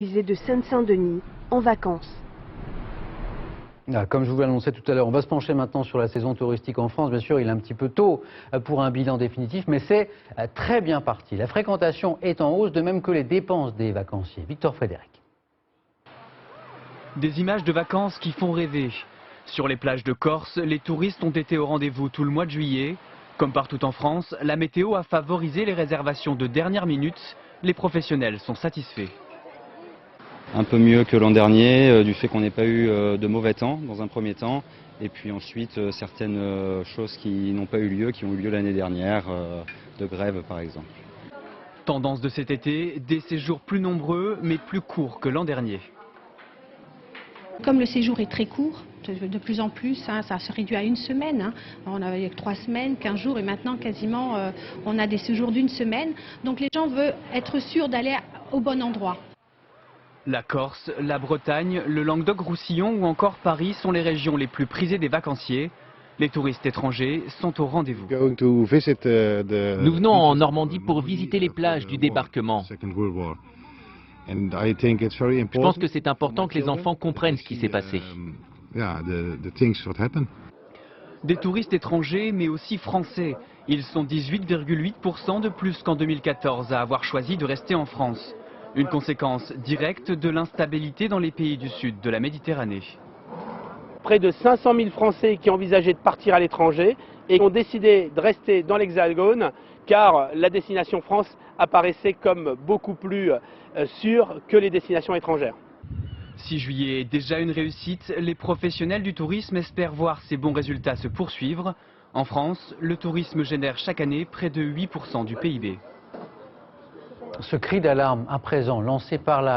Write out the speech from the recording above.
de Seine-Saint-Denis en vacances. Comme je vous l'annonçais tout à l'heure, on va se pencher maintenant sur la saison touristique en France. Bien sûr, il est un petit peu tôt pour un bilan définitif, mais c'est très bien parti. La fréquentation est en hausse, de même que les dépenses des vacanciers. Victor Frédéric. Des images de vacances qui font rêver. Sur les plages de Corse, les touristes ont été au rendez-vous tout le mois de juillet. Comme partout en France, la météo a favorisé les réservations de dernière minute. Les professionnels sont satisfaits. Un peu mieux que l'an dernier, du fait qu'on n'ait pas eu de mauvais temps dans un premier temps, et puis ensuite certaines choses qui n'ont pas eu lieu, qui ont eu lieu l'année dernière, de grève par exemple. Tendance de cet été, des séjours plus nombreux mais plus courts que l'an dernier. Comme le séjour est très court, de plus en plus, ça se réduit à une semaine. On avait 3 semaines, 15 jours et maintenant quasiment on a des séjours d'une semaine. Donc les gens veulent être sûrs d'aller au bon endroit. La Corse, la Bretagne, le Languedoc-Roussillon ou encore Paris sont les régions les plus prisées des vacanciers. Les touristes étrangers sont au rendez-vous. Nous venons en Normandie pour visiter les plages du débarquement. Je pense que c'est important que les enfants comprennent ce qui s'est passé. Des touristes étrangers, mais aussi français. Ils sont 18,8% de plus qu'en 2014 à avoir choisi de rester en France. Une conséquence directe de l'instabilité dans les pays du sud de la Méditerranée. Près de 500 000 Français qui envisageaient de partir à l'étranger et ont décidé de rester dans l'Hexagone car la destination France apparaissait comme beaucoup plus sûre que les destinations étrangères. 6 juillet est déjà une réussite. Les professionnels du tourisme espèrent voir ces bons résultats se poursuivre. En France, le tourisme génère chaque année près de 8% du PIB. Ce cri d'alarme à présent lancé par la